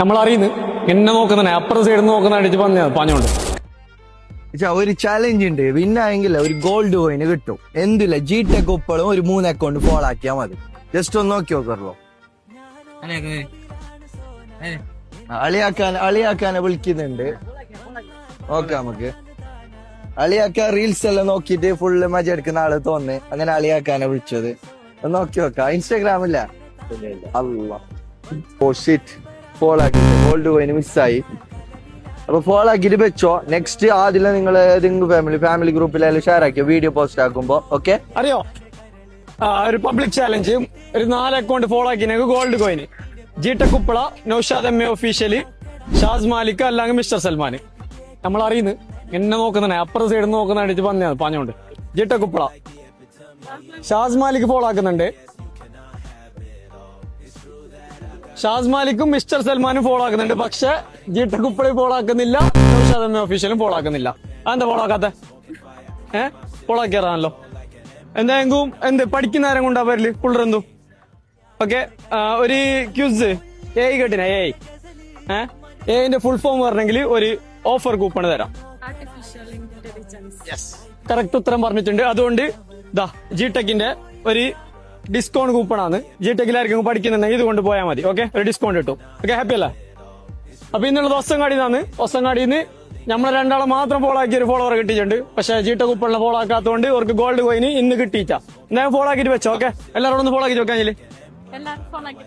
നമ്മളറിയുന്നു എന്നെ നോക്കുന്ന അപ്പുറ സൈഡിൽ നോക്കുന്ന അടിച്ച് പറഞ്ഞോണ്ട് ഒരു ചാലഞ്ച് ഉണ്ട്. വിന്നായെങ്കിൽ ഒരു ഗോൾഡ് കോയിന് കിട്ടും. എന്തില്ല ജിടെക് ഉപ്പളും ഒരു 3 അക്കൗണ്ട് ഫോളോ ആക്കിയാ മതി. ജസ്റ്റ് ഒന്ന് നോക്കി നോക്കറോ. അളിയാക്കാനെ വിളിക്കുന്നുണ്ട്. നോക്കാം നമുക്ക്. അളിയാക്ക റീൽസ് എല്ലാം നോക്കിയിട്ട് ഫുള്ള് മജ എടുക്കുന്ന ആള് തോന്നുന്നു. അങ്ങനെ അളിയാക്കാനെ വിളിച്ചത് നോക്കി നോക്കാം. ഇൻസ്റ്റാഗ്രാമില്ല അല്ല ഫോളോ ആക്കി ഗോൾഡ് കോയിന് മിസ്സായി. അപ്പൊ ഫോളോ ആക്കിട്ട് വെച്ചോ. നെക്സ്റ്റ് ആദ്യം നിങ്ങൾ ഏതെങ്കിലും ഫാമിലി ഗ്രൂപ്പിലെല്ലാം ഷെയർ ആക്കിയോ വീഡിയോ പോസ്റ്റ് ആക്കുമ്പോ. ഓക്കെ അറിയോ ഒരു പബ്ലിക് ചാലഞ്ച് ഒരു 4 അക്കൗണ്ട് ഫോളോ ആക്കി ഗോൾഡ് കോയിന് ജിടെക് Uppala Noushad M A officially Shaz Malik അല്ലെങ്കിൽ മിസ്റ്റർ സൽമാൻ. നമ്മളറിയുന്നു എന്നെ നോക്കുന്ന അപ്പുറ സൈഡിൽ നോക്കുന്ന അടിച്ച് പറഞ്ഞോണ്ട് ജിടെക് ഉപ്പള ഷാസ് മാലിക് ഫോളോ ആക്കുന്നുണ്ട്. ഷാസ് മാലിക്കും മിസ്റ്റർ സൽമാനും ഫോളോ ആക്കുന്നുണ്ട്. പക്ഷെ ജിടെക് ഉപ്പളി ഫോളോ ആക്കുന്നില്ല, നൗഷാദ് എം എ ഒഫീഷ്യലും ഫോളോ ആക്കുന്നില്ല. അതെന്താ ഫോളോ ആക്കാത്ത? ഫോളോ ആക്കിയാറാണല്ലോ. എന്തെങ്കിലും പഠിക്കുന്ന നേരം കൊണ്ടാ വരല് പുള്ളറെന്തു. ഓക്കെ, ഒരു ക്യൂസ് കേട്ടിന എന്റെ ഫുൾ ഫോം പറഞ്ഞെങ്കിൽ ഒരു ഓഫർ കൂപ്പൺ തരാം. കറക്റ്റ് ഉത്തരം പറഞ്ഞിട്ടുണ്ട്. അതുകൊണ്ട് ജിടെക്കിന്റെ ഒരു ഡിസ്കൗണ്ട് കൂപ്പൺ ആണ്. ജിടെക്കിലായിരിക്കും പഠിക്കുന്നുണ്ടെങ്കിൽ ഇതുകൊണ്ട് പോയാൽ മതി. ഓക്കെ, ഒരു ഡിസ്കൗണ്ട് കിട്ടും. ഓക്കെ, ഹാപ്പി അല്ലേ? അപ്പൊ ഇന്നുള്ളത് ഒസങ്ങാടിന്നാണ്. ഒസങ്ങാടിന്ന് നമ്മളെ രണ്ടാളെ മാത്രം ഫോളോ ആക്കിയ ഒരു ഫോളോവർ കിട്ടിയിട്ടുണ്ട്. പക്ഷെ ജിടെക് ഉപ്പളിനെ ഫോളോ ആക്കാത്തതുകൊണ്ട് അവർക്ക് ഗോൾഡ് കോയിന് ഇന്ന് കിട്ടിയിട്ടാ. എന്തായാലും ഫോളോ ആക്കിയിട്ട് വെച്ചോ. ഓക്കെ, എല്ലാവരോടും ഫോളോ ആക്കി വെക്കാൻ. എല്ലാവരും ഫോളോ ആക്കി